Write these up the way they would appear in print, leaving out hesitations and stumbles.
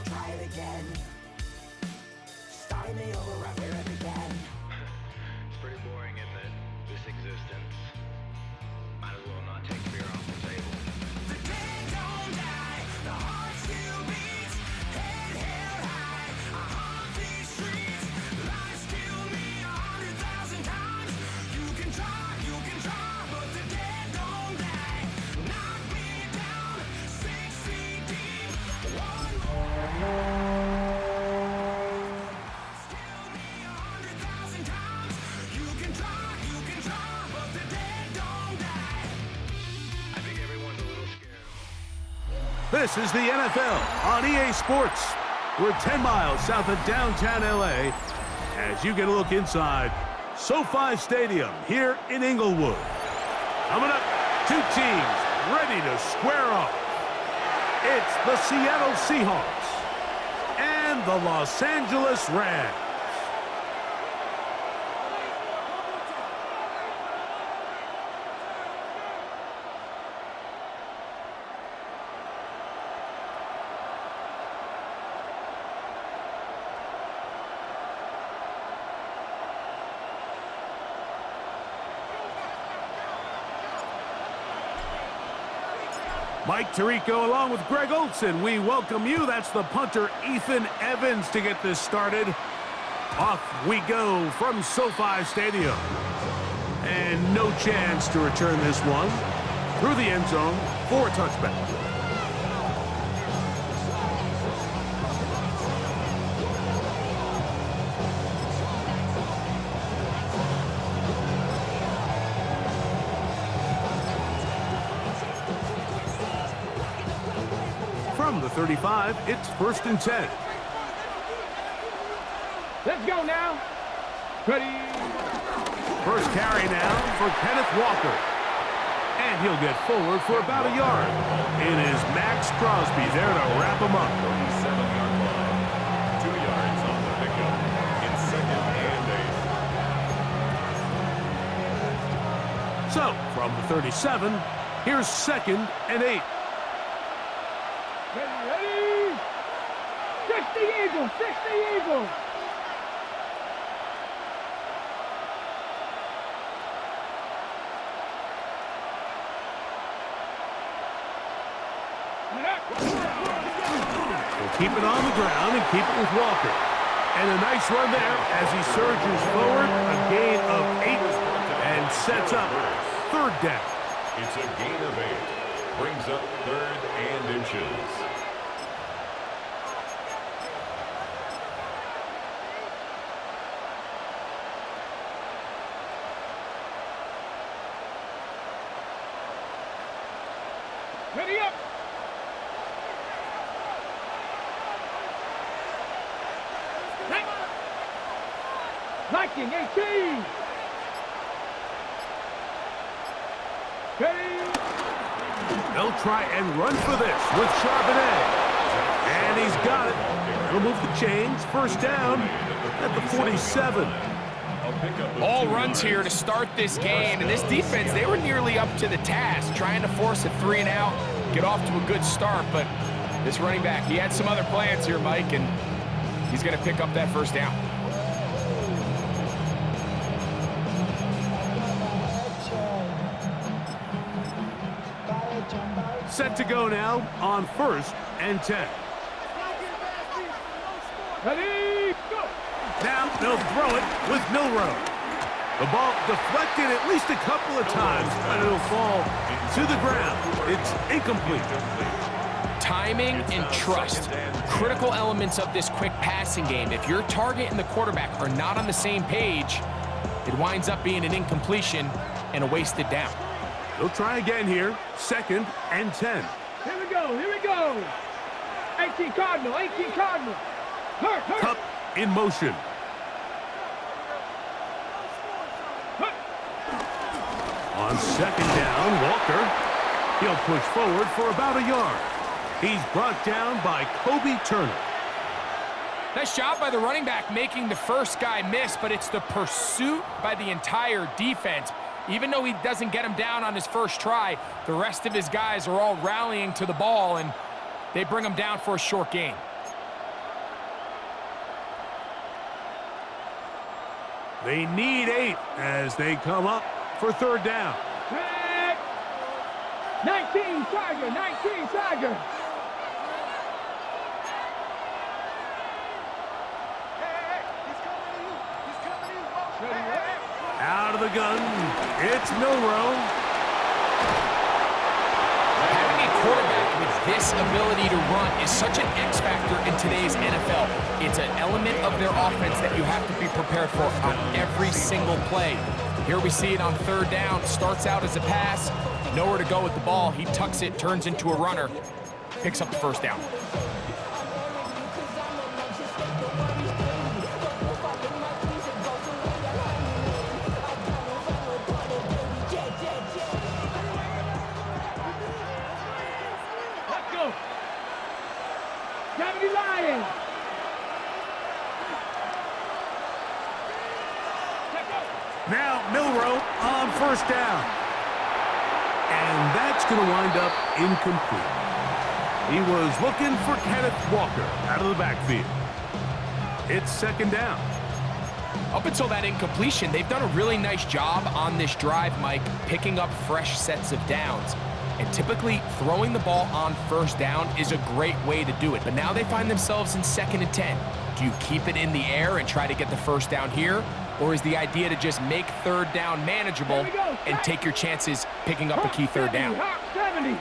try it again. Starting me over right where it began. It's pretty boring, isn't it? This existence. Might as well not take fear off the table. The dead don't die, the heart still beats. Head held high, I haunt these streets. Lies kill me 100,000 times. You can try, but the dead don't die. Knock me down 6 feet deep. One more. Kill me 100,000 times. You can try, but the dead don't die. I think everyone's a little scared. This is the NFL on EA Sports. We're 10 miles south of downtown LA as you get a look inside SoFi Stadium here in Inglewood. Coming up, two teams ready to square off. It's the Seattle Seahawks and the Los Angeles Rams. Mike Tirico along with Greg Olson. We welcome you. That's the punter, Ethan Evans, to get this started. Off we go from SoFi Stadium. And no chance to return this one through the end zone for a touchback. From the 35, it's 1st and 10. Let's go now. Ready. First carry now for Kenneth Walker. And he'll get forward for about a yard. It is Max Crosby there to wrap him up. 37-yard line. 2 yards on the pickup. In 2nd and 8. So, from the 37, here's 2nd and 8. Ready. 60 Eagles. 60 Eagles. We'll keep it on the ground and keep it with Walker. And a nice run there as he surges forward, a gain of 8, and sets up 3rd down. It's a gain of 8. Brings up 3rd and inches. Ready up. Viking 18. Ready. They'll try and run for this with Charbonnet. And he's got it. He'll move the chains. 1st down at the 47. All runs here to start this game, and this defense, they were nearly up to the task, trying to force a 3 and out, get off to a good start, but this running back, he had some other plans here, Mike, and he's going to pick up that 1st down. Set to go now on 1st and 10. Ready. Go. Now they'll throw it with Milrow. The ball deflected at least a couple of times, but it'll fall to the ground. It's incomplete. Timing and trust, critical elements of this quick passing game. If your target and the quarterback are not on the same page, it winds up being an incompletion and a wasted down. They'll try again here, 2nd and 10. Here we go. Here we go. 18 Cardinal. 18 Cardinal. Hurt. Cup in motion. On 2nd down, Walker. He'll push forward for about a yard. He's brought down by Kobe Turner. Nice job by the running back making the first guy miss, but it's the pursuit by the entire defense. Even though he doesn't get him down on his first try, the rest of his guys are all rallying to the ball, and they bring him down for a short gain. They need 8 as they come up for third down. 19 Tiger, 19 Tiger. Out of the gun, it's Milrow. Having a quarterback with this ability to run is such an X factor in today's NFL. It's an element of their offense that you have to be prepared for on every single play. Here we see it on third down. Starts out as a pass, nowhere to go with the ball. He tucks it, turns into a runner, picks up the first down. Now Milrow on first down. And that's going to wind up incomplete. He was looking for Kenneth Walker out of the backfield. It's second down. Up until that incompletion, they've done a really nice job on this drive, Mike, picking up fresh sets of downs. And typically, throwing the ball on first down is a great way to do it. But now they find themselves in 2nd and 10. Do you keep it in the air and try to get the first down here? Or is the idea to just make third down manageable and take your chances picking up a key third down? 70.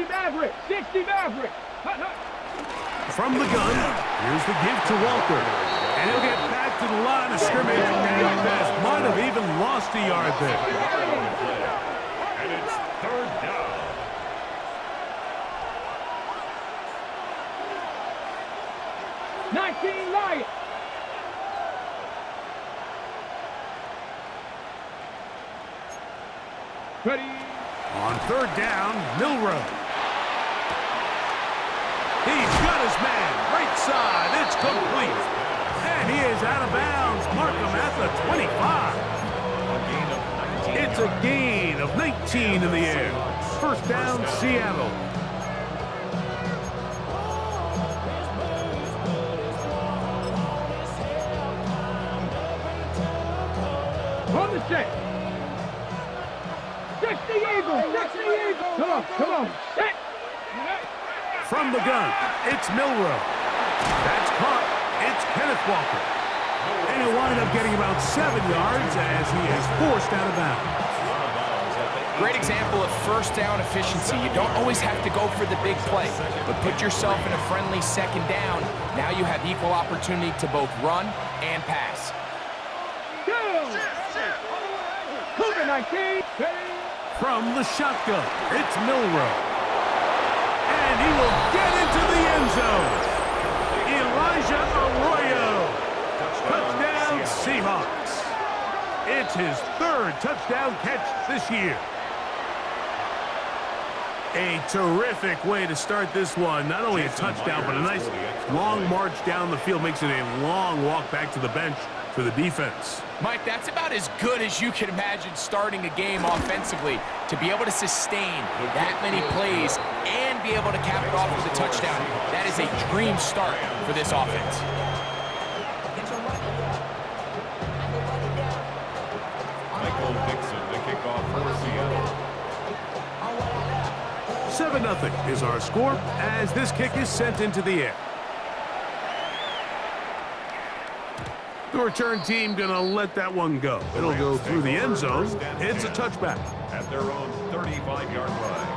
Maverick, 60 Maverick. From the gun, here's the give to Walker. And he'll get back to the line of scrimmage. And that might have even lost a yard there. And it's third down. Lions. Ready. On third down, Milrow. He's got his man. Right side. It's complete. And he is out of bounds. Mark him at the 25. It's a gain of 19 in the air. First down, Seattle. On the set. 60 Eagles. 60 Eagles. Come on. Set. From the gun, it's Milrow. That's caught. It's Kenneth Walker. And he'll wind up getting about 7 yards as he is forced out of bounds. Great example of first down efficiency. You don't always have to go for the big play, but put yourself in a friendly second down. Now you have equal opportunity to both run and pass. Cougar 19. From the shotgun, it's Milrow. And he will get into the end zone. Elijah Arroyo. Touchdown, Seahawks. It's his 3rd touchdown catch this year. A terrific way to start this one. Not only a touchdown, but a nice long march down the field. Makes it a long walk back to the bench for the defense. Mike, that's about as good as you can imagine starting a game offensively. To be able to sustain that many plays and be able to cap it off with a touchdown, that is a dream start for this offense. Michael Dixon, the kickoff for Seattle. 7-0 is our score as this kick is sent into the air. The return team gonna let that one go. It'll go through the end zone. It's a touchback. At their own 35-yard line.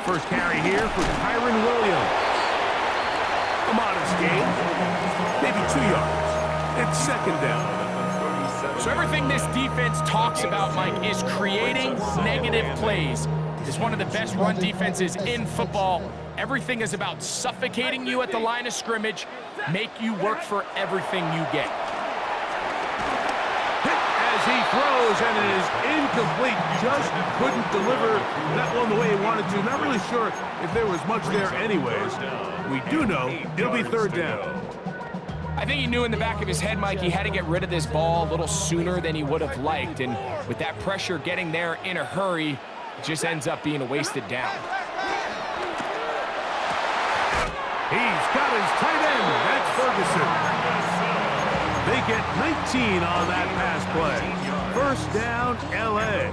First carry here for Kyron Williams. A modest gain, maybe 2 yards. It's second down. So everything this defense talks about, Mike, is creating negative plays. It's one of the best run defenses in football. Everything is about suffocating you at the line of scrimmage, make you work for everything you get. Hit as he throws, and it is incomplete. Just couldn't deliver that one the way he wanted to. Not really sure if there was much there anyways. We do know it'll be third down. I think he knew in the back of his head, Mike, he had to get rid of this ball a little sooner than he would have liked. And with that pressure getting there in a hurry, it just ends up being a wasted down. He's got his tight end. That's Ferguson. They get 19 on that pass play. First down, L.A.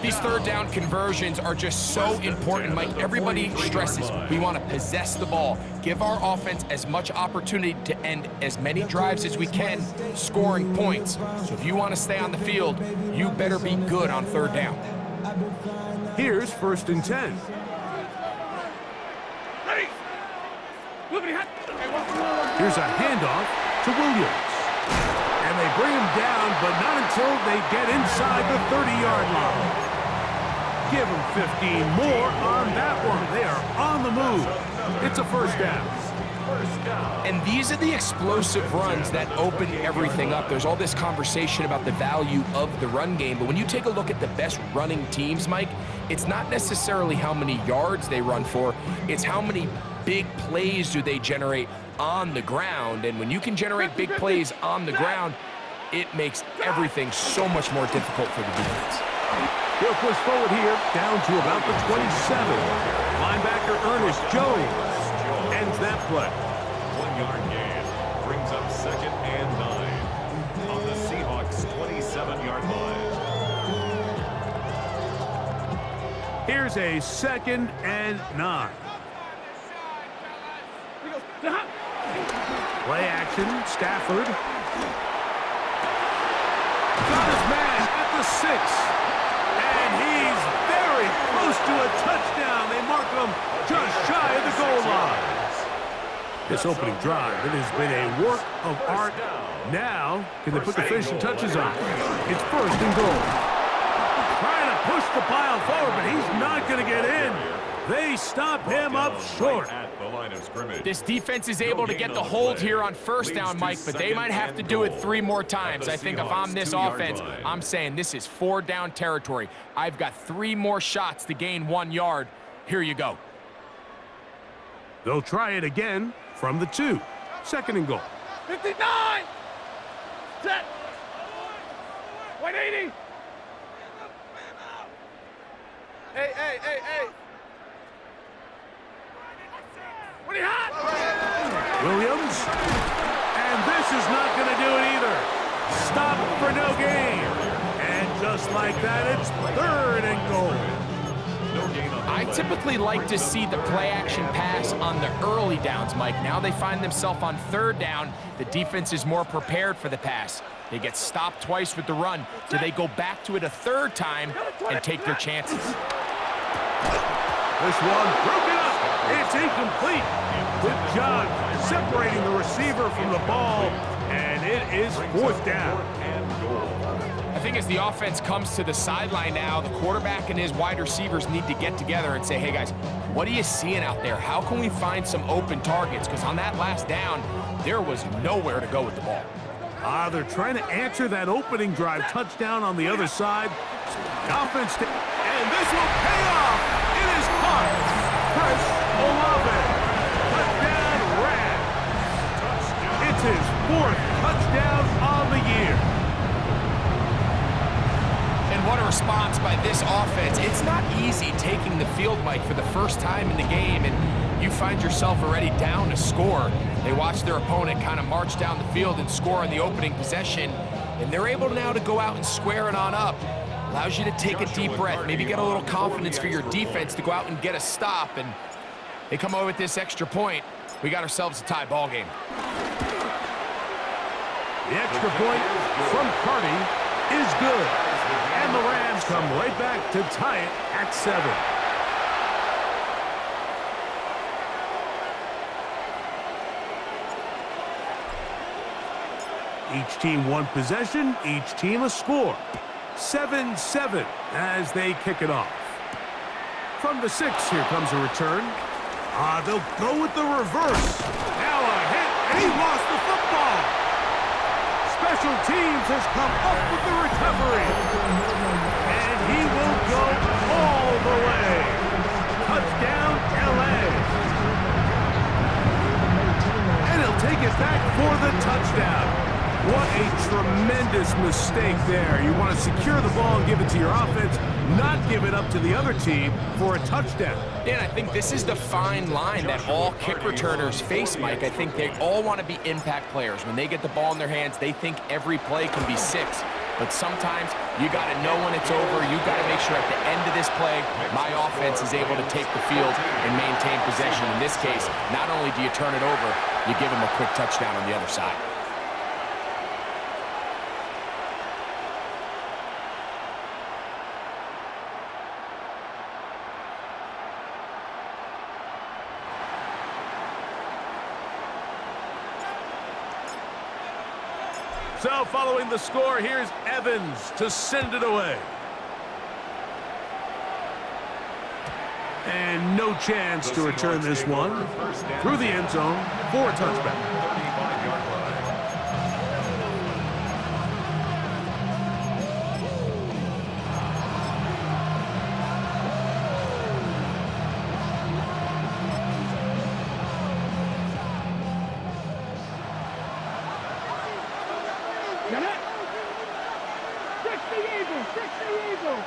These third down conversions are just so important, Mike. Everybody stresses we want to possess the ball, give our offense as much opportunity to end as many drives as we can, scoring points. So if you want to stay on the field, you better be good on third down. Here's 1st and 10. Here's a handoff to Williams. And they bring him down, but not until they get inside the 30-yard line. Give them 15 more on that one. They are on the move. It's a first down. And these are the explosive runs that open everything up. There's all this conversation about the value of the run game, but when you take a look at the best running teams, Mike, it's not necessarily how many yards they run for, it's how many big plays do they generate on the ground. And when you can generate big plays on the ground, it makes everything so much more difficult for the defense. They'll push forward here, down to about the 27. Linebacker Ernest Jones ends that play. 1-yard gain brings up 2nd and 9 on the Seahawks 27-yard line. Here's a 2nd and 9. Play action, Stafford. Got his man at the 6. And he's very close to a touchdown. They mark him just shy of the goal line. This opening drive, it has been a work of art. Now, can they put the finishing touches on? It's 1st and goal. Trying to push the pile forward, but he's not going to get in. They stop him up short. This defense is able to get the hold here on first down, Mike, but they might have to do it 3 more times. I think if I'm this offense, I'm saying this is 4 down territory. I've got 3 more shots to gain 1 yard. Here you go. They'll try it again from the 2. 2nd and goal. 59! Set! 180! Hey, hey, hey, hey! What are you hot? Williams. And this is not going to do it either. Stop for no gain. And just like that, it's 3rd and goal. I typically like to see the play-action pass on the early downs, Mike. Now they find themselves on 3rd down. The defense is more prepared for the pass. They get stopped twice with the run. Do they go back to it a 3rd time and take their chances? This one broken up. It's incomplete. Good job separating the receiver from the ball, and it is 4th down. I think as the offense comes to the sideline now, the quarterback and his wide receivers need to get together and say, hey guys, what are you seeing out there? How can we find some open targets? Because on that last down, there was nowhere to go with the ball. They're trying to answer that opening drive touchdown on the other side. The offense, and this will pay off. It is caught. Chris Olave. Touchdown Rams. It's his 4th touchdown on the year. And what a response by this offense. It's not easy taking the field, Mike, for the first time in the game, and you find yourself already down to score. They watch their opponent kind of march down the field and score on the opening possession, and they're able now to go out and square it on up. Allows you to take a deep breath, maybe get a little confidence for your defense to go out and get a stop, and they come away with this extra point. We got ourselves a tie ball game. The extra point from Carty is good. And the Rams come right back to tie it at 7. Each team one possession, each team a score. 7-7 as they kick it off. From the 6, here comes a return. They'll go with the reverse. Now a hit, and he lost the football. Special teams has come up with the recovery. And he will go all the way. Touchdown, LA. And he'll take it back for the touchdown. What a tremendous mistake there. You want to secure the ball and give it to your offense, not give it up to the other team for a touchdown. And I think this is the fine line that all kick returners face, Mike. I think they all want to be impact players. When they get the ball in their hands, they think every play can be 6. But sometimes you got to know when it's over. You got to make sure at the end of this play, my offense is able to take the field and maintain possession. In this case, not only do you turn it over, you give them a quick touchdown on the other side. So following the score, here's Evans to send it away. And no chance to return this one through the end zone for a touchback. 35-yard line. Get it? 60 Eagles, 60 Eagles.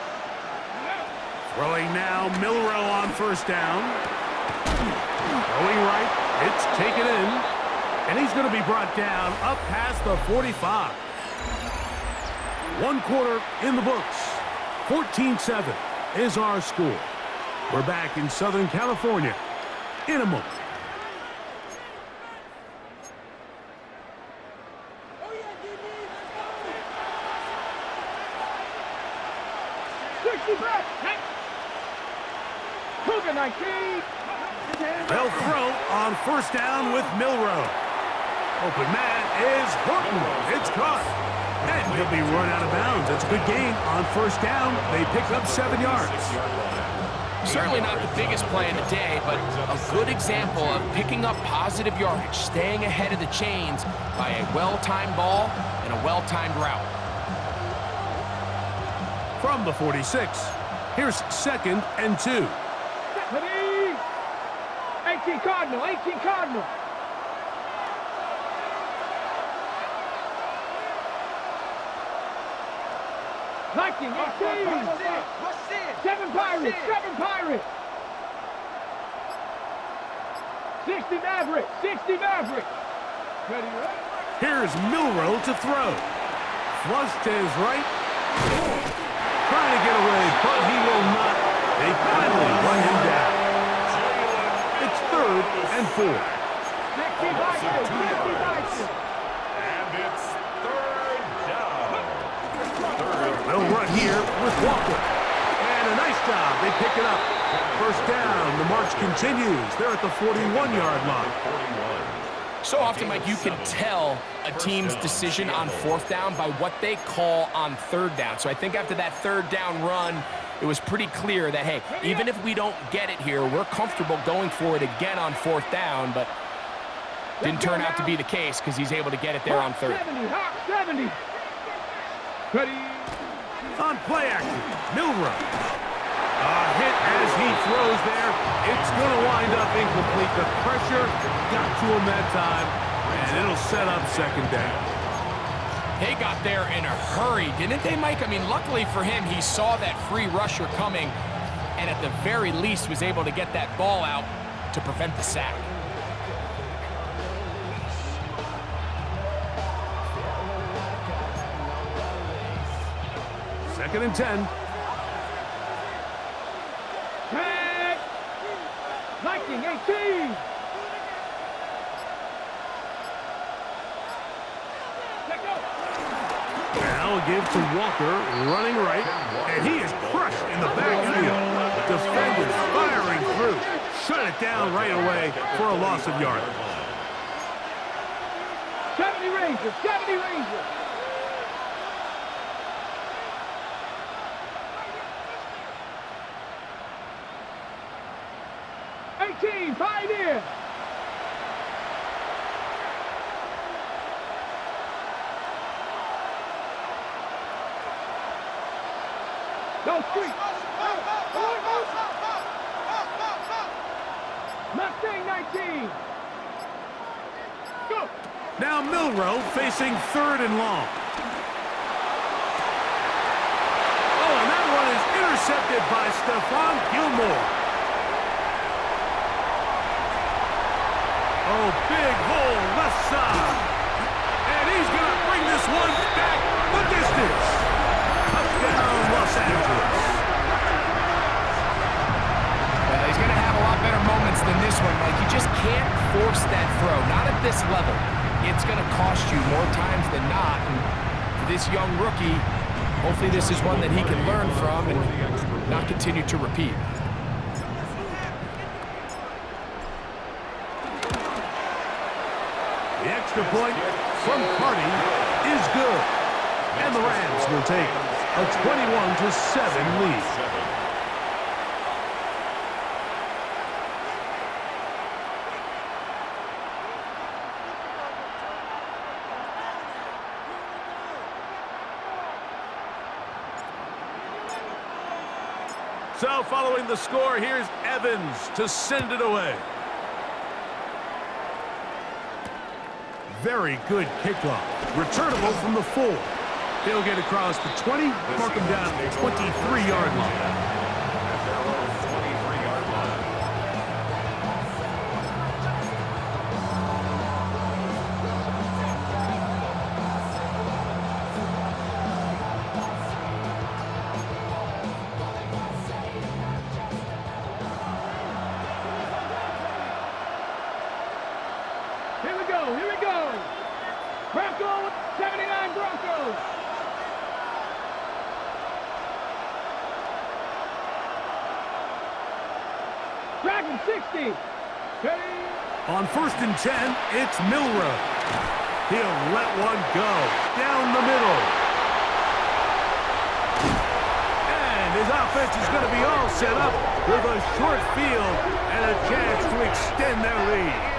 Throwing now, Milrow on first down. Throwing right, it's taken in. And he's going to be brought down up past the 45. 1 quarter in the books. 14-7 is our score. We're back in Southern California in a moment. They'll throw on first down with Milrow. Open man is Horton. It's caught. And he'll be run out of bounds. It's a good gain on first down. They pick up 7 yards. Certainly not the biggest play of the day, but a good example of picking up positive yardage, staying ahead of the chains by a well-timed ball and a well-timed route. From the 46, here's 2nd and 2. 18 Cardinal, 18 Cardinal. Viking, 18. 7 Pirates, 7 Pirates. 60 Maverick, 60 Maverick. Ready, right? Here's Milrow to throw. Flush to his right. Trying to get away, but he will not. They finally run him down. It's 3rd and 4. 60 Vikings, 60 Vikings. And it's 3rd down. They'll run here with Walker. And a nice job. They pick it up. First down. The march continues. They're at the 41-yard line. So often, Mike, you can tell a team's decision on 4th down by what they call on 3rd down. So I think after that 3rd down run, it was pretty clear that, hey, even if we don't get it here, we're comfortable going for it again on 4th down, but didn't turn out to be the case because he's able to get it there on 3rd. 70. Ready. On play action, Milrow. A hit as he throws there. It's going to wind up incomplete. The pressure got to him that time, and it'll set up 2nd down. They got there in a hurry, didn't they, Mike? I mean, luckily for him, he saw that free rusher coming and at the very least was able to get that ball out to prevent the sack. Second and 10. Tag. Viking, 18. Now a give to Walker, running right, and he is crushed in the backfield. Defenders firing through. Shut it down right away for a loss of yardage. 70 Rangers, 70 Rangers. Pioneer. Go street. Mustang 19. Go. Now Milrow facing 3rd and long. Oh, and that one is intercepted by Stephon Gilmore. Oh, big hole left side. And he's going to bring this one back the distance. Touchdown, Los Angeles. Well, he's going to have a lot better moments than this one, Mike. You just can't force that throw. Not at this level. It's going to cost you more times than not. And for this young rookie, hopefully this is one that he can learn from and not continue to repeat. The extra point from Carty is good. And the Rams will take a 21-7 lead. So following the score, here's Evans to send it away. Very good kickoff. Returnable from the 4. He'll get across the 20, mark him down at the 23-yard line. Here we go. Broncos, 79 Broncos. Dragon 60. On 1st and 10, it's Milrow. He'll let one go down the middle. And his offense is going to be all set up with a short field and a chance to extend their lead.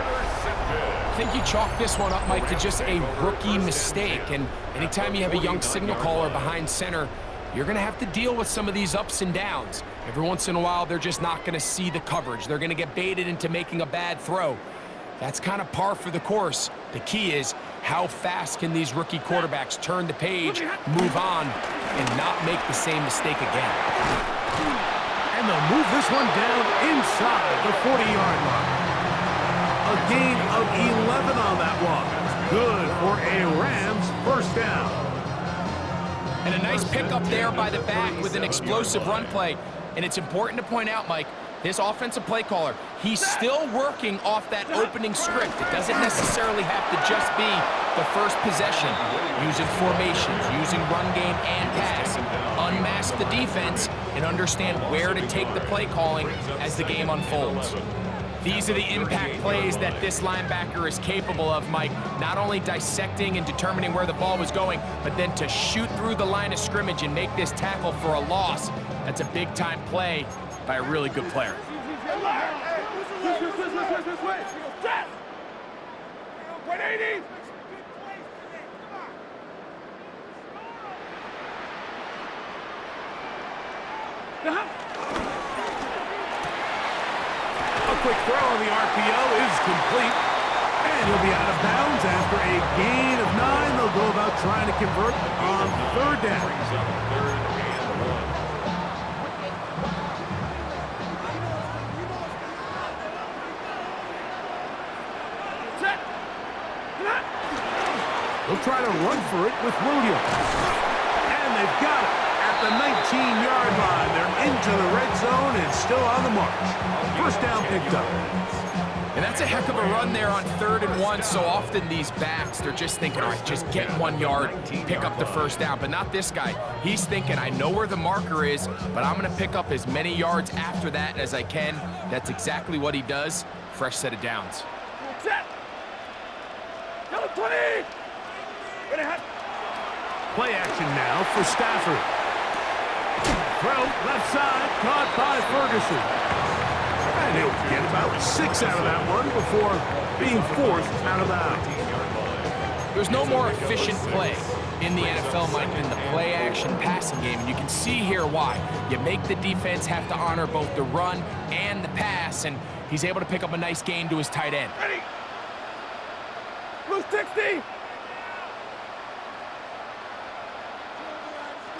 I think you chalk this one up, Mike, to just a rookie mistake. And anytime you have a young signal caller behind center, you're going to have to deal with some of these ups and downs. Every once in a while, they're just not going to see the coverage. They're going to get baited into making a bad throw. That's kind of par for the course. The key is how fast can these rookie quarterbacks turn the page, move on, and not make the same mistake again. And they'll move this one down inside the 40-yard line. A gain of 11 on that one. Good for a Rams first down. And a nice pickup there by the back with an explosive run play. And it's important to point out, Mike, this offensive play caller, he's still working off that opening script. It doesn't necessarily have to just be the first possession. Using formations, using run game and pass. Unmask the defense and understand where to take the play calling as the game unfolds. These are the impact plays that this linebacker is capable of, Mike. Not only dissecting and determining where the ball was going, but then to shoot through the line of scrimmage and make this tackle for a loss. That's a big-time play by a really good player. A quick throw on the RPO is complete. And he'll be out of bounds after a gain of 9. They'll go about trying to convert on 3rd down. They'll try to run for it with Williams. And they've got it at the 19-yard line. They're into the red zone and still on the march. First down picked up. And that's a heck of a run there on 3rd and 1. So often these backs, they're just thinking, all right, just get 1 yard, pick up the first down. But not this guy. He's thinking, I know where the marker is, but I'm going to pick up as many yards after that as I can. That's exactly what he does. Fresh set of downs. Set. Go 20. Play action now for Stafford. Throw left side, caught by Ferguson. And he'll get about 6 out of that one before being forced out of bounds. There's no more efficient play in the NFL, Mike, than the play-action passing game, and you can see here why. You make the defense have to honor both the run and the pass, and he's able to pick up a nice gain to his tight end. Ready. Blue 60.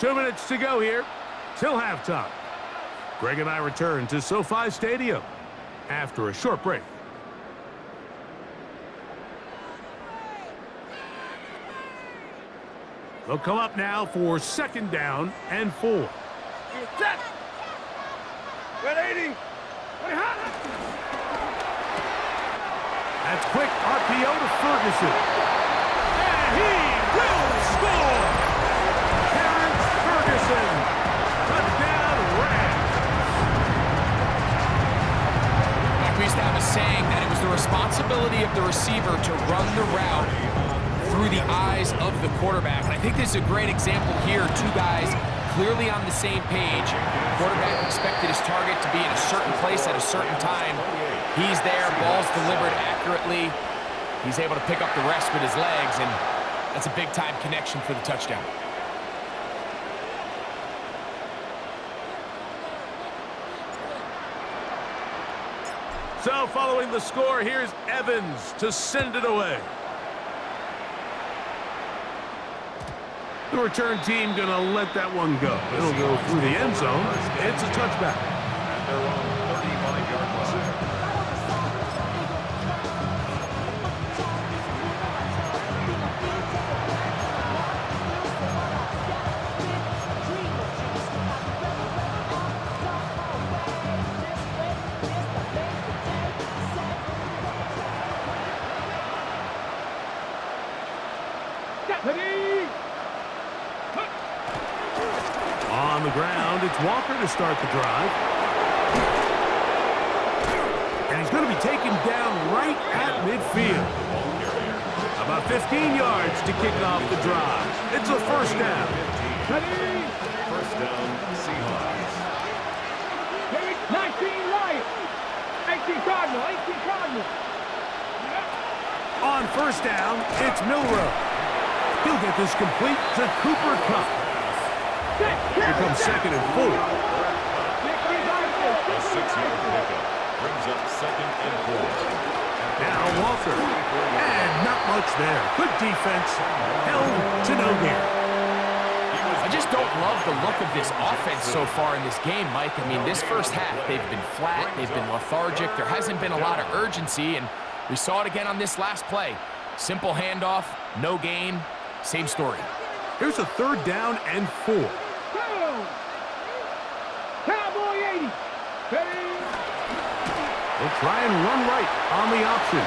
2 minutes to go here till halftime. Greg and I return to SoFi Stadium after a short break. They'll come up now for 2nd down and 4. Set. Red 80. That's quick RPO to Ferguson. And he will score! Terrence Ferguson. Touchdown Rams. Like we used to have a saying that it was the responsibility of the receiver to run the route through the eyes of the quarterback. And I think this is a great example here. 2 guys clearly on the same page. Quarterback expected his target to be in a certain place at a certain time. He's there, ball's delivered accurately. He's able to pick up the rest with his legs, and that's a big-time connection for the touchdown. So following the score, here's Evans to send it away. The return team going to let that one go. It'll go through the end zone. It's a touchback. And they're on the 35-yard line. On the ground, it's Walker to start the drive. And he's going to be taken down right at midfield. About 15 yards to kick off the drive. It's a 1st down. 1st down, Seahawks. 19 Lions. 18 Cardinal. 18 Cardinal. On 1st down, it's Milroe. He'll get this complete to Cooper Kupp. Here comes 2nd and 4. A 6-yard pickup brings up 2nd and 4. Now Walker. And not much there. Good defense. Held to no gain. I just don't love the look of this offense so far in this game, Mike. I mean, this first half, they've been flat, they've been lethargic. There hasn't been a lot of urgency, and we saw it again on this last play. Simple handoff, no gain, same story. Here's a 3rd down and 4. Cowboy 80. They'll try and run right on the option.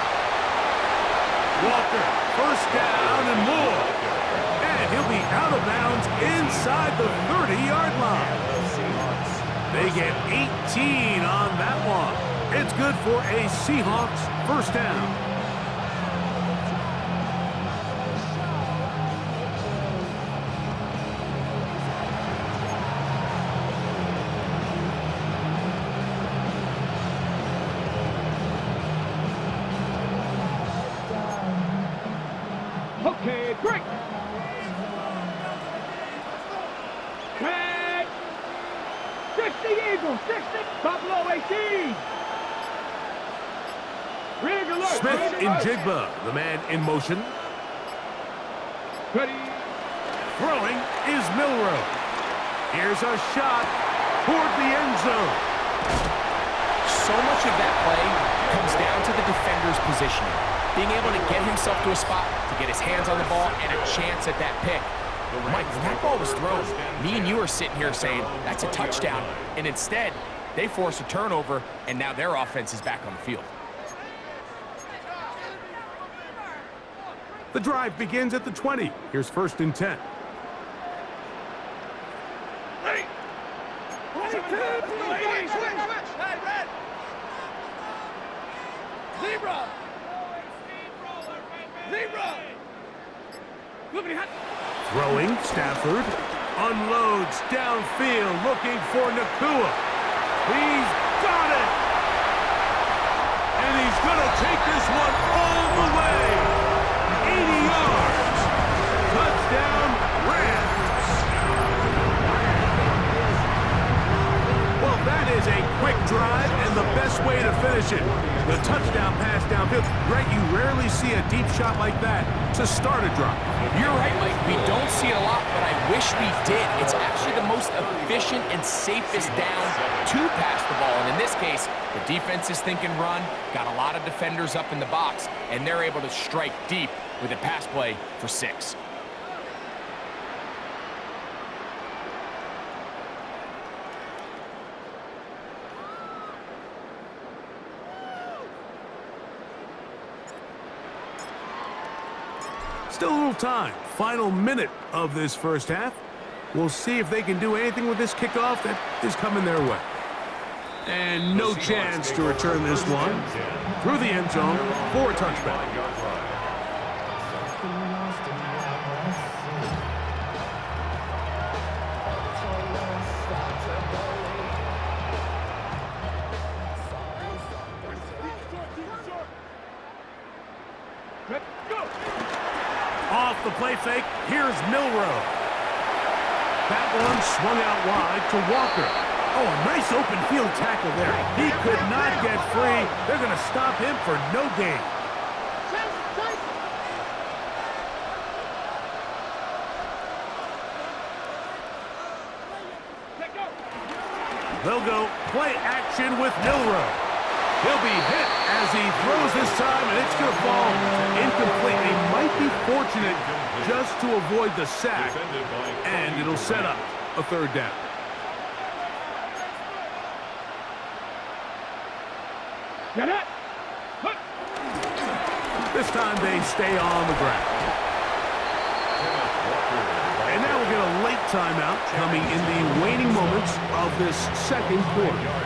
Walker, 1st down and more. And he'll be out of bounds inside the 30-yard line. They get 18 on that one. It's good for a Seahawks 1st down. Okay, break. Catch. 60 Eagles. 60. Buffalo 18. Rig alert. Smith Rig in alert. Jigba, the man in motion. Ready. Throwing is Milroe. Here's a shot toward the end zone. So much of that play comes down to the defender's positioning. Being able to get himself to a spot, to get his hands on the ball, and a chance at that pick. Mike, when that ball was thrown, me and you are sitting here saying, that's a touchdown. And instead, they force a turnover, and now their offense is back on the field. The drive begins at the 20. Here's 1st and 10. Zebra. Throwing, Stafford. Unloads downfield, looking for Nakua. He's got it! And he's going to take this one all the way. 80 yards. Touchdown, Rams. Well, that is a quick drive and the best way to finish it. The touchdown pass downfield. Right, you rarely see a deep shot like that to start a drive. You're right, Mike. We don't see it a lot, but I wish we did. It's actually the most efficient and safest down to pass the ball. And in this case, the defense is thinking run, got a lot of defenders up in the box, and they're able to strike deep with a pass play for 6. Still a little time. Final minute of this first half. We'll see if they can do anything with this kickoff that is coming their way. And no chance to return this one through the end zone for a touchback. Off the play fake, here's Milrow. That one swung out wide to Walker. Oh, a nice open field tackle there. He could not get free. They're going to stop him for no gain. They'll go play action with Milrow. He'll be hit as he throws this time, and it's going to fall incomplete. He might be fortunate just to avoid the sack, and it'll set up a third down. This time they stay on the ground. And now we'll get a late timeout coming in the waning moments of this second quarter.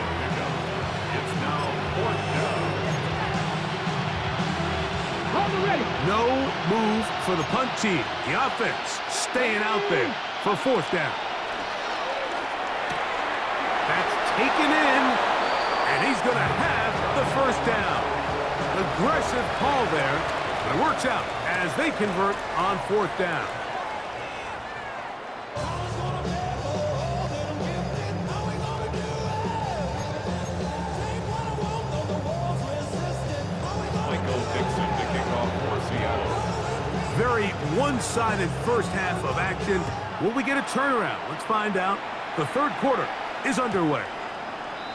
No move for the punt team. The offense staying out there for 4th down. That's taken in, and he's going to have the 1st down. Aggressive call there, but it works out as they convert on 4th down. Very one-sided first half of action. Will we get a turnaround? Let's find out. The third quarter is underway.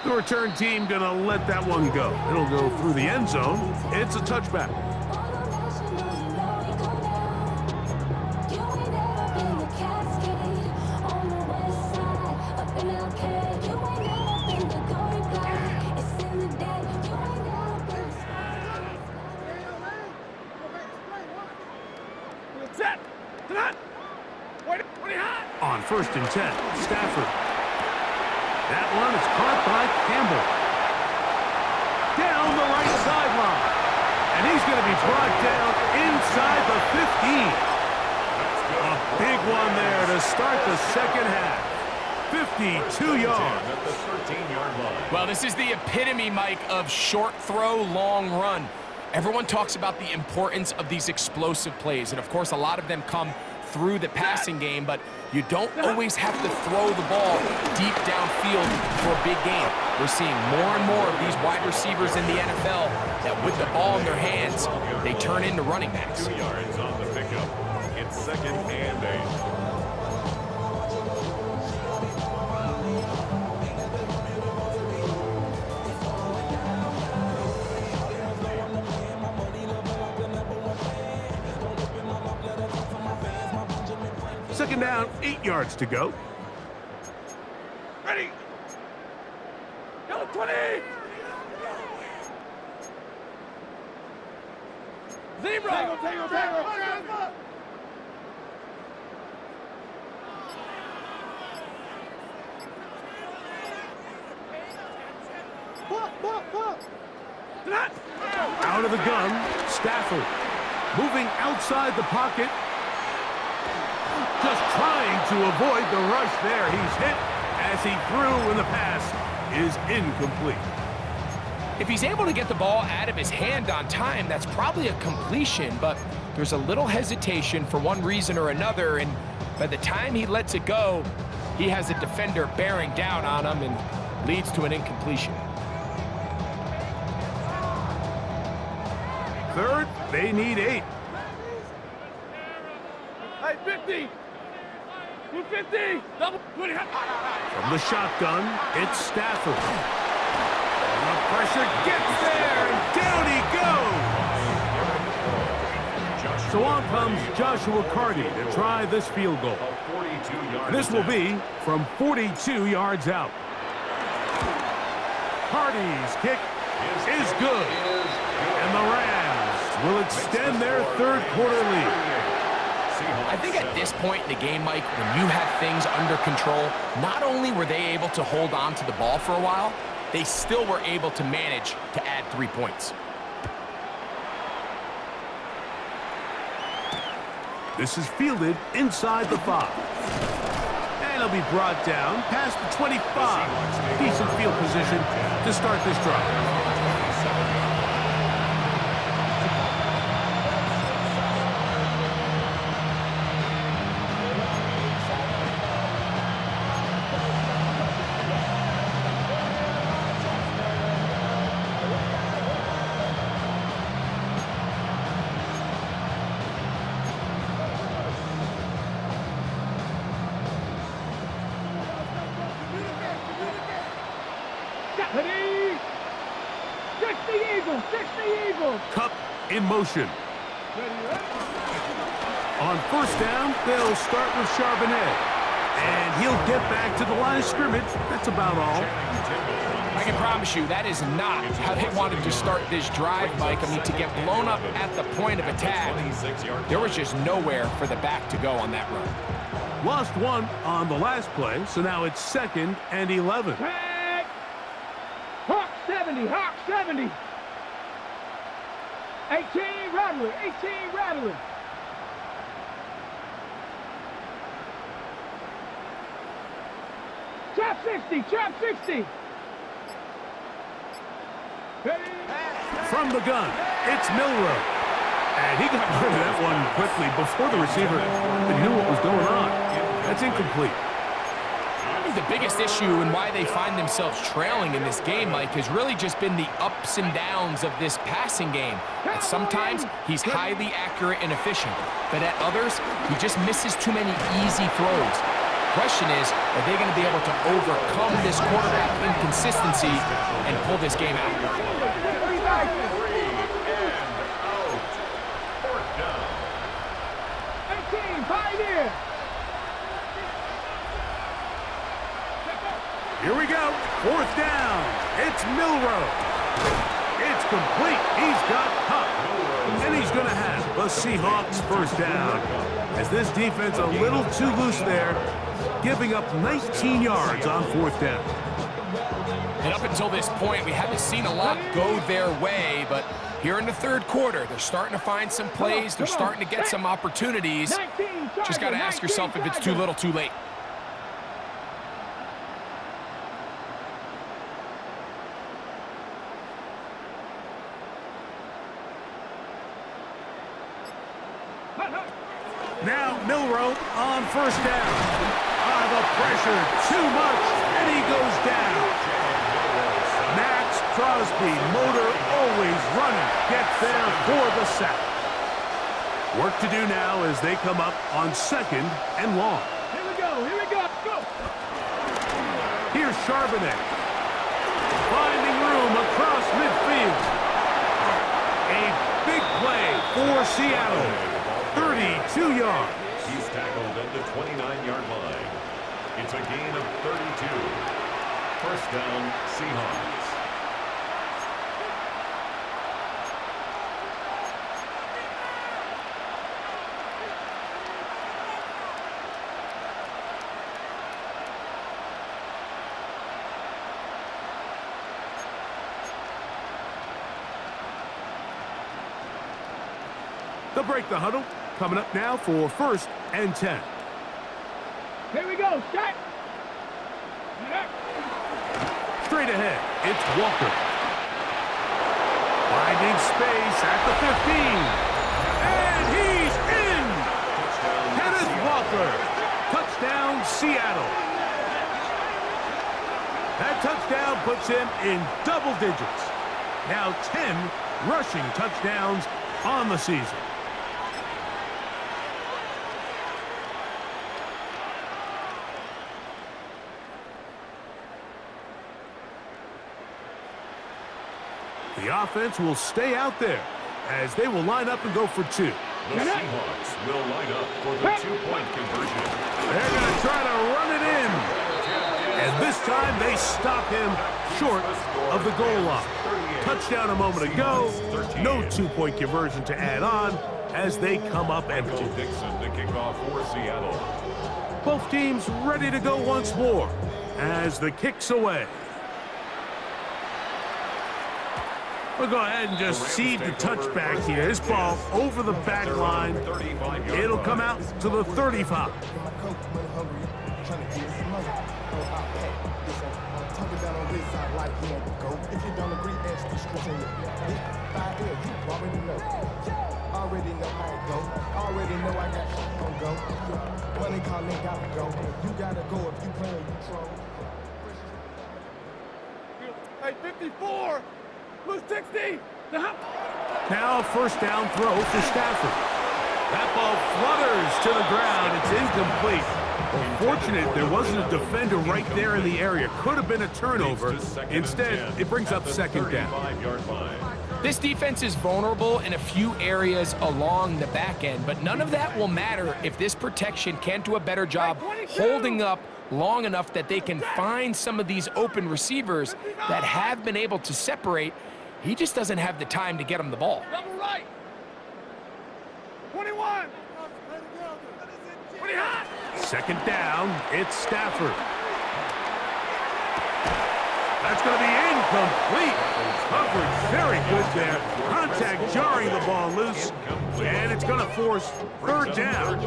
The return team gonna let that one go. It'll go through the end zone. It's a touchback. On 1st and 10, Stafford. That one is caught by Campbell. Down the right sideline. And he's going to be brought down inside the 15. A big one there to start the second half. 52 yards. At the 13-yard line. Well, this is the epitome, Mike, of short throw, long run. Everyone talks about the importance of these explosive plays, and of course a lot of them come through the passing game, but you don't always have to throw the ball deep downfield for a big game. We're seeing more and more of these wide receivers in the NFL that with the ball in their hands, they turn into running backs. 2 yards on the pickup. It's 2nd and 8. Second down, 8 yards to go. Ready. Go 20. Zebra. Tango. Out of the gun, Stafford. Moving outside the pocket. Just trying to avoid the rush there. He's hit as he threw, and the pass is incomplete. If he's able to get the ball out of his hand on time, that's probably a completion, but there's a little hesitation for one reason or another, and by the time he lets it go, he has a defender bearing down on him and leads to an incompletion. Third, they need 8. Hey, 50. 250. Double 20. From the shotgun, it's Stafford. And the pressure gets there, and down he goes. So on comes Joshua Carty to try this field goal. And this will be from 42 yards out. Carty's kick is good. And the Rams will extend their third quarter lead. I think at this point in the game, Mike, when you have things under control, not only were they able to hold on to the ball for a while, they still were able to manage to add 3 points. This is fielded inside the 5. And it'll be brought down past the 25. Decent field position to start this drive. Cup in motion. On first down, they'll start with Charbonnet. And he'll get back to the line of scrimmage. That's about all. I can promise you that is not how they wanted to start this drive, Mike. I mean, to get blown up at the point of attack, there was just nowhere for the back to go on that run. Lost 1 on the last play, so now it's 2nd and 11. Hawk 70, Hawk 70. 18 Rattler, 18 Rattler. Trap 60, trap 60. From the gun, it's Milrow. And he got rid of that one quickly before the receiver even knew what was going on. That's incomplete. I think the biggest issue and why they find themselves trailing in this game, Mike, has really just been the ups and downs of this passing game. At sometimes, he's highly accurate and efficient, but at others, he just misses too many easy throws. Question is, are they going to be able to overcome this quarterback inconsistency and pull this game out? 18, Pioneer. Here we go. 4th down. It's Milrow. It's complete. He's got Cup. And he's going to have the Seahawks first down. As this defense a little too loose there, giving up 19 yards on 4th down. And up until this point, we haven't seen a lot go their way, but here in the third quarter, they're starting to find some plays. They're starting to get some opportunities. Just got to ask yourself if it's too little too late. Now Milrow on first down. The pressure, too much, and he goes down. Max Crosby, motor always running, gets there for the sack. Work to do now as they come up on 2nd and long. Here we go, here we go, go. Here's Charbonnet. Finding room across midfield. A big play for Seattle. 32 yards. He's tackled at the 29-yard line. It's a gain of 32. First down, Seahawks. They'll break the huddle. Coming up now for 1st and 10. Here we go. Set. Straight ahead, it's Walker. Finding space at the 15. And he's in! Kenneth Walker. Touchdown, Seattle. That touchdown puts him in double digits. Now 10 rushing touchdowns on the season. The offense will stay out there as they will line up and go for two. The Seahawks will line up for the two-point conversion. They're going to try to run it in. And this time they stop him short of the goal line. Touchdown a moment ago. No two-point conversion to add on as they come up empty. Dixon to kick off for Seattle. Both teams ready to go once more as the kick's away. We'll go ahead and just seed the touchback here. This ball over the back line. It'll come out to the 35. Already know how it go. Already know I got shit gon' go. Money calling, gotta go. You gotta go if you play, you troll. Hey, 54. Blue 60. Now a first down throw for Stafford. That ball flutters to the ground. It's incomplete. Unfortunate there wasn't a defender right there in the area. Could have been a turnover. Instead, it brings up second down. This defense is vulnerable in a few areas along the back end, but none of that will matter if this protection can't do a better job holding up long enough that they can find some of these open receivers that have been able to separate. He just doesn't have the time to get him the ball. Double right. 21. 20 hot. Second down, it's Stafford. That's going to be incomplete. Coverage very good there. Contact jarring the ball loose, and it's going to force third down.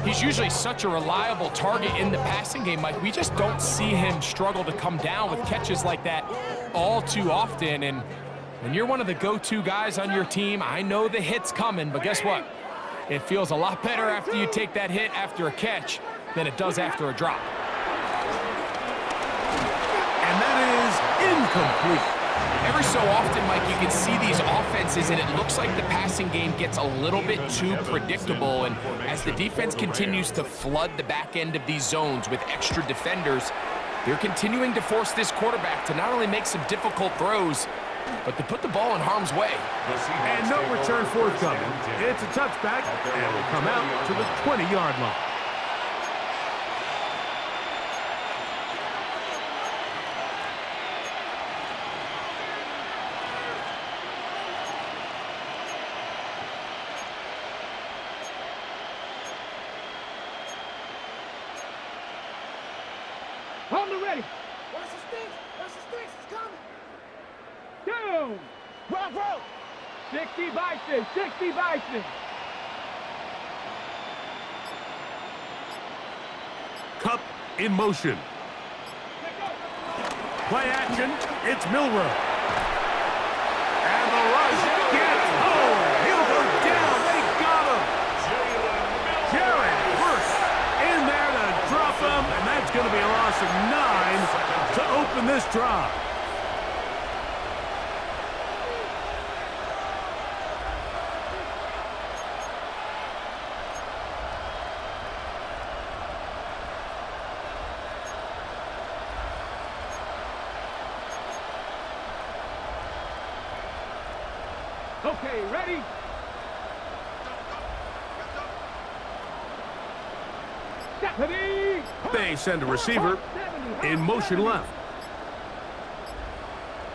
He's usually such a reliable target in the passing game, Mike. We just don't see him struggle to come down with catches like that all too often. And when you're one of the go-to guys on your team, I know the hit's coming, but guess what? It feels a lot better after you take that hit after a catch than it does after a drop. And that is incomplete. Every so often, Mike, you can see these offenses, and it looks like the passing game gets a little bit too predictable. And as the defense continues to flood the back end of these zones with extra defenders, they're continuing to force this quarterback to not only make some difficult throws, but to put the ball in harm's way. And no return forthcoming. It's a touchback, and will come out to the 20-yard line. Hold it ready. Where's the sticks? Where's the sticks? It's coming. Down. Bravo. 60 Bison. 60 Bison. Cup in motion. Play action. It's Milrow. And the rush gets home. He'll go down. They got him. Jared Hurst in there to drop him, and that's going to be a loss of 9 to open this drive. Okay, ready? Ready? They send a receiver in motion left.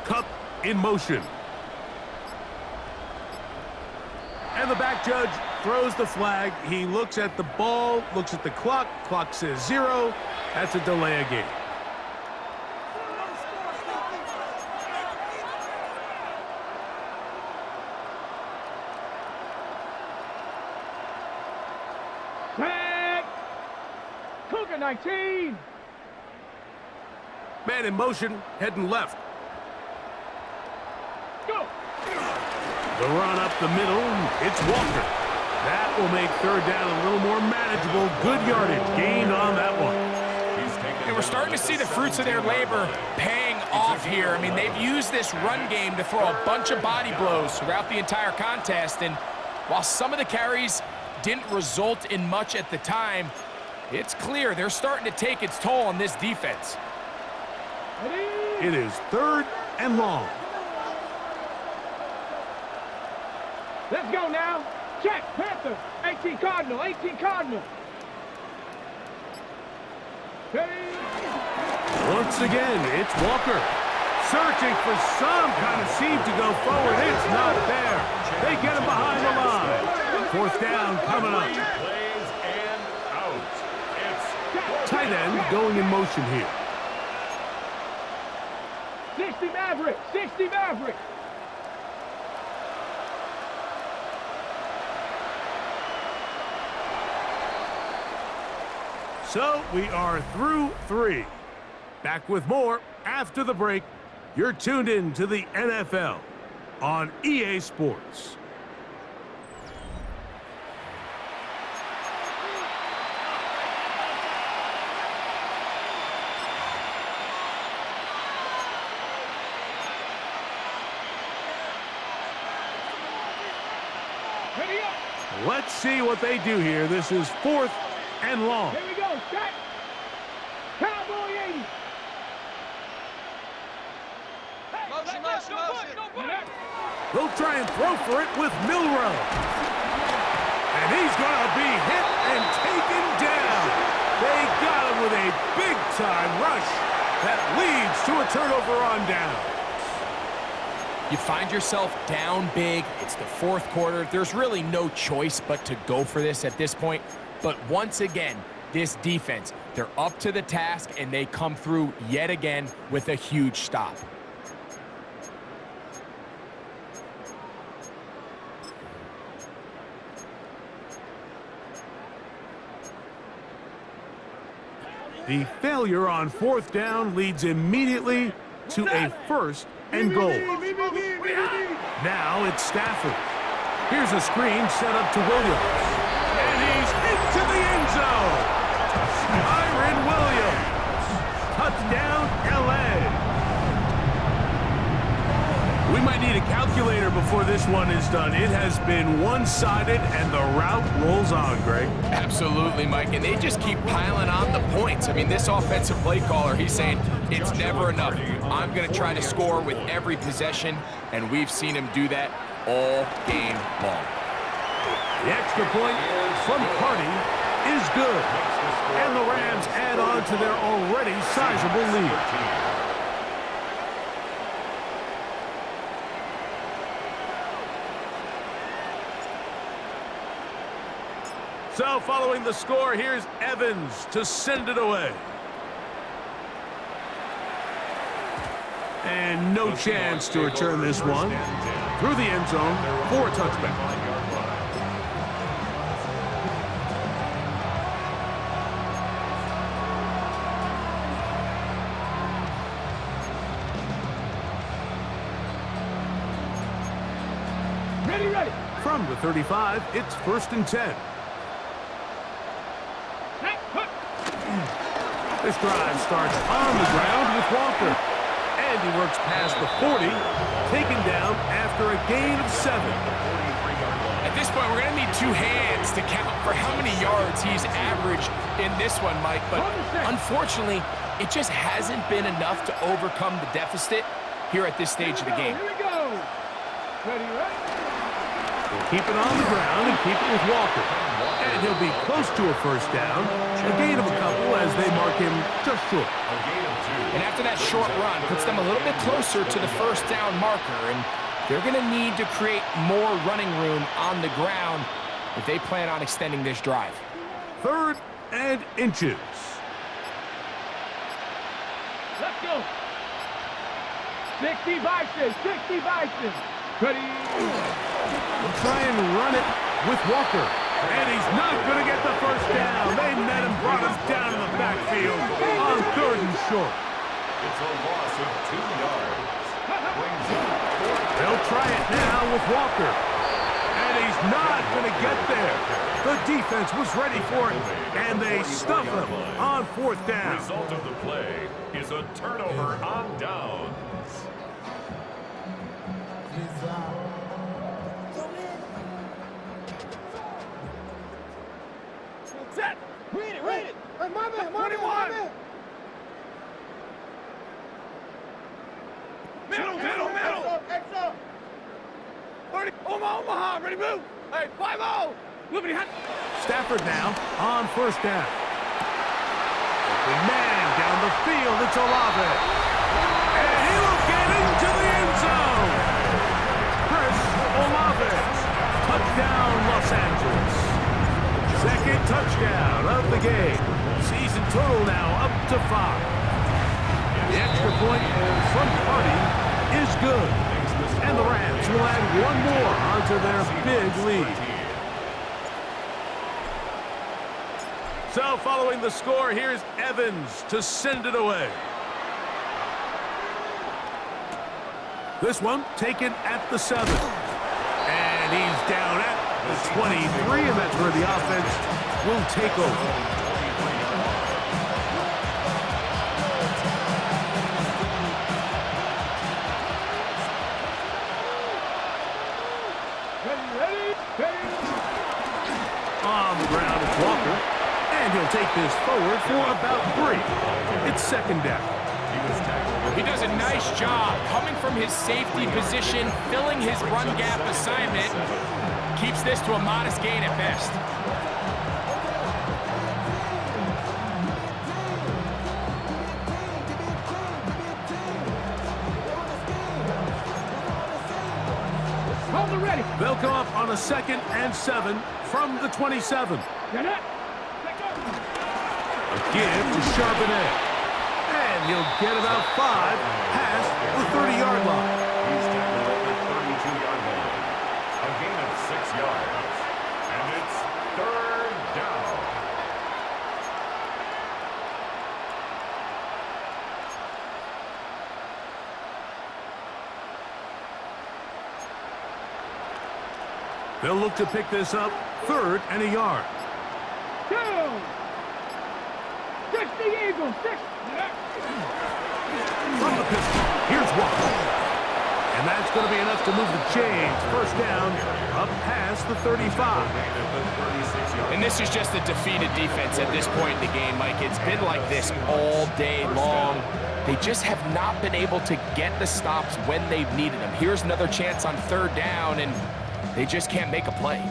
Cup in motion. And the back judge throws the flag. He looks at the ball, looks at the clock. Clock says 0. That's a delay of game. Second 19. Man in motion, heading left. Go. The run up the middle, it's Walker. That will make third down a little more manageable. Good yardage gained on that one. And we're starting to see the fruits of their labor paying off here. I mean, they've used this run game to throw a bunch of body blows throughout the entire contest. And while some of the carries didn't result in much at the time, it's clear they're starting to take its toll on this defense. It is third and long. Let's go now. Check, Panther. 18 Cardinal, 18 Cardinal. Hey. Once again, it's Walker. Searching for some kind of seam to go forward. It's not there. They get him behind the line. Fourth down coming up. Plays and out. It's Tight end going in motion here. 60 Maverick, 60 Maverick. So we are through 3. Back with more after the break. You're tuned in to the NFL on EA Sports. Ready up. Let's see what they do here. This is fourth and long. Here we go. Set. Cowboy 80. They'll try and throw for it with Milrow. And he's going to be hit and taken down. They got him with a big-time rush that leads to a turnover on down. You find yourself down big. It's the fourth quarter. There's really no choice but to go for this at this point. But once again, this defense, they're up to the task, and they come through yet again with a huge stop. The failure on fourth down leads immediately to a first and goal. Now it's Stafford. Here's a screen set up to Williams. And he's into the end zone. Kyron Williams. Touchdown, L.A. We might need a calculator before this one is done. It has been one-sided, and the route rolls on, Greg. Absolutely, Mike, and they just keep piling on the points. I mean, this offensive play caller, he's saying it's never enough. I'm going to try to score with every possession, and we've seen him do that all game long. The extra point from Carney is good, and the Rams add on to their already sizable lead. So following the score, here's Evans to send it away. And no chance to return this one through the end zone for a touchback. Ready. From the 35, it's 1st and 10. This drive starts on the ground with Walker. And he works past the 40, taken down after a gain of 7. At this point, we're going to need two hands to count for how many yards he's averaged in this one, Mike. But unfortunately, it just hasn't been enough to overcome the deficit here at this stage of the game. Here we go. Ready. We'll keep it on the ground and keep it with Walker. And he'll be close to a first down. A gain of a couple as they mark him just short. And after that short run, puts them a little bit closer to the first down marker. And they're going to need to create more running room on the ground if they plan on extending this drive. 3rd and inches. Let's go. 60 Bison, 60 Bison. Ready. We'll try and run it with Walker. And he's not going to get the first down. They met him, brought him down to the backfield on 3rd and short. It's a loss of 2 yards. Brings up 4th. They'll try it now with Walker. And he's not going to get there. The defense was ready for it, and they stuff him on 4th down. Result of the play is a turnover on downs. Set. Read it. Hey, my man. 21. Middle. Extra. 30. Omaha, ready, move. Hey, 5-0. Liberty Hunt. Stafford now on 1st down. The man down the field, it's Olave. And he will get into the end zone. Chris Olave. Touchdown, Los Angeles. 2nd touchdown of the game. Season total now up to 5. The extra point from Party is good. And the Rams will add one more onto their big lead. So following the score, here's Evans to send it away. This one taken at the 7. And he's down at the 23, and that's where the offense will take over. On the ground is Walker, and he'll take this forward for about 3. It's 2nd down. He does a nice job coming from his safety position, filling his run gap assignment. Keeps this to a modest gain at best. Ready. They'll come up on a 2nd and 7 from the 27. Get it. A give to Charbonnet. And he'll get about 5 past the 30-yard line. He's tackled at the 32-yard line. A gain of 6 yards. And it's 3rd down. They'll look to pick this up 3rd and a yard. 2. 60 Eagles. 6. From the pistol, here's Walker. And that's going to be enough to move the chains. 1st down, up past the 35. And this is just a defeated defense at this point in the game, Mike. It's been like this all day long. They just have not been able to get the stops when they've needed them. Here's another chance on 3rd down, and they just can't make a play.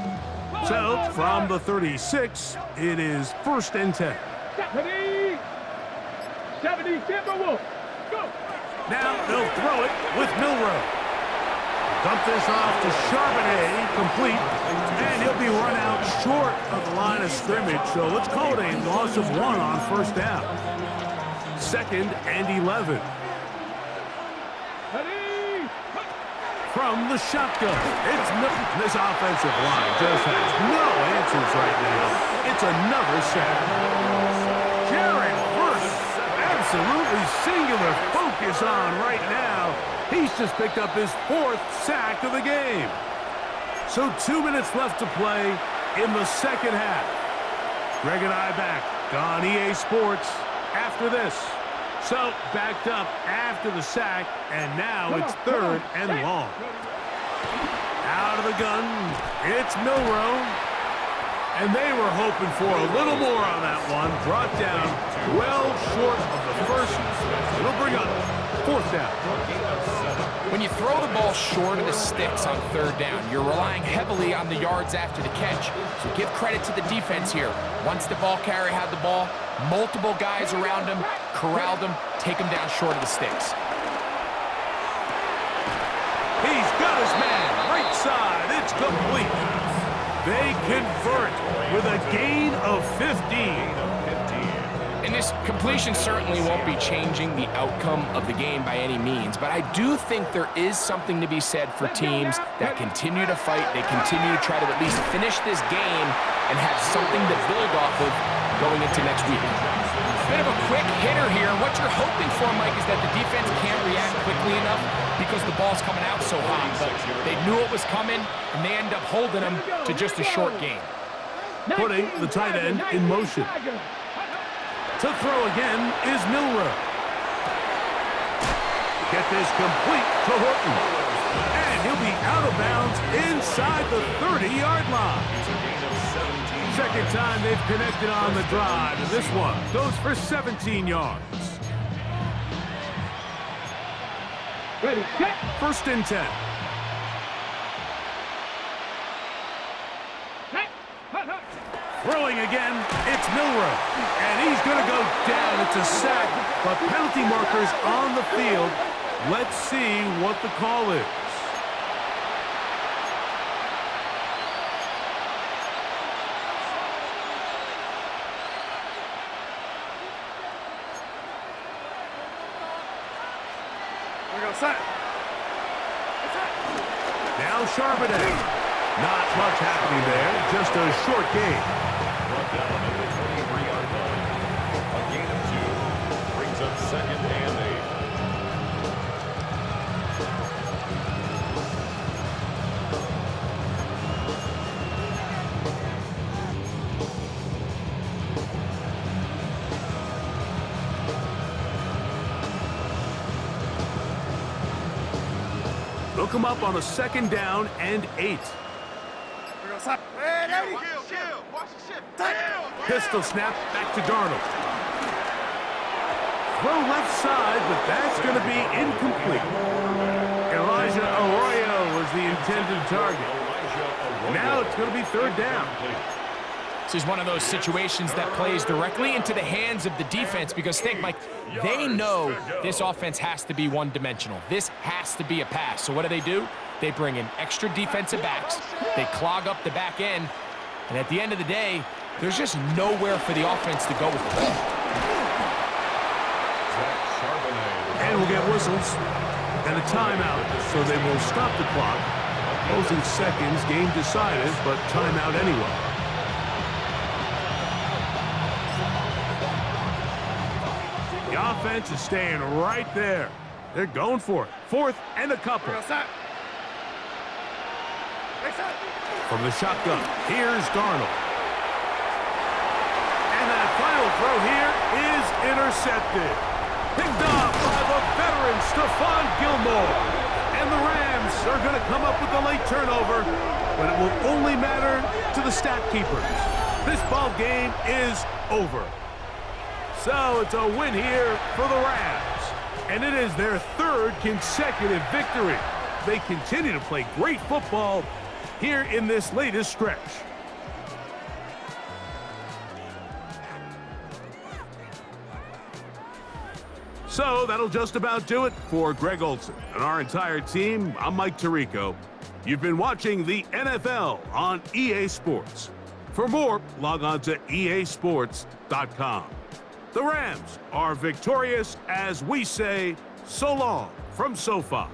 So, from the 36, it is 1st and 10. 70 Timberwolves. Go. Now they'll throw it with Milroe. Dump this off to Charbonnet, complete, and he'll be run out short of the line of scrimmage, so let's call it a loss of 1 on 1st down. 2nd and 11. From the shotgun, it's this offensive line just has no answers right now. It's another sack. Jared Verse, absolutely singular focus on right now. He's just picked up his 4th sack of the game. So 2 minutes left to play in the 2nd half. Greg and I back on EA Sports after this. So backed up after the sack, and now it's 3rd and long. Out of the gun, it's Milroe. And they were hoping for a little more on that one. Brought down well short of the 1st. It'll bring up 4th down. When you throw the ball short of the sticks on 3rd down, you're relying heavily on the yards after the catch. So give credit to the defense here. Once the ball carrier had the ball, multiple guys around him, corralled him, take him down short of the sticks. He's got his man, right side, it's complete. They convert with a gain of 15. And this completion certainly won't be changing the outcome of the game by any means, but I do think there is something to be said for teams that continue to fight, they continue to try to at least finish this game and have something to build off of going into next week. bit of a quick hitter here. What you're hoping for, Mike, is that the defense can't react quickly enough because the ball's coming out so hot. But they knew it was coming, and they end up holding them to just a short gain. Putting the tight end in motion. To throw again is Milroe. Get this complete to Horton. And he'll be out of bounds inside the 30-yard line. Second time they've connected on the drive, and this one goes for 17 yards. Ready, set. First and 10. Throwing again, it's Milroe. And he's going to go down. It's a sack, but penalty markers on the field. Let's see what the call is. Now Charbonnet. Not much happening there, just a short game. Brought down at the 23-yard line. A gain of 2 brings up 2nd and 8. They'll come up on a 2nd down and 8. Pistol snap back to Darnold. Throw left side, but that's going to be incomplete. Elijah Arroyo was the intended target. Now it's going to be 3rd down. This is one of those situations that plays directly into the hands of the defense because think, Mike, they know this offense has to be one-dimensional. This has to be a pass. So what do? They bring in extra defensive backs. They clog up the back end. And at the end of the day, there's just nowhere for the offense to go with the ball. And we'll get whistles and a timeout, so they will stop the clock. Closing seconds, game decided, but timeout anyway. The offense is staying right there. They're going for it. 4th and a couple. From the shotgun, here's Darnold. And that final throw here is intercepted. Picked off by the veteran Stephon Gilmore. And the Rams are going to come up with a late turnover, but it will only matter to the stat keepers. This ball game is over. So it's a win here for the Rams. And it is their 3rd consecutive victory. They continue to play great football here in this latest stretch. So that'll just about do it for Greg Olson and our entire team. I'm Mike Tirico. You've been watching the NFL on EA Sports. For more, log on to easports.com. The Rams are victorious as we say so long from SoFi.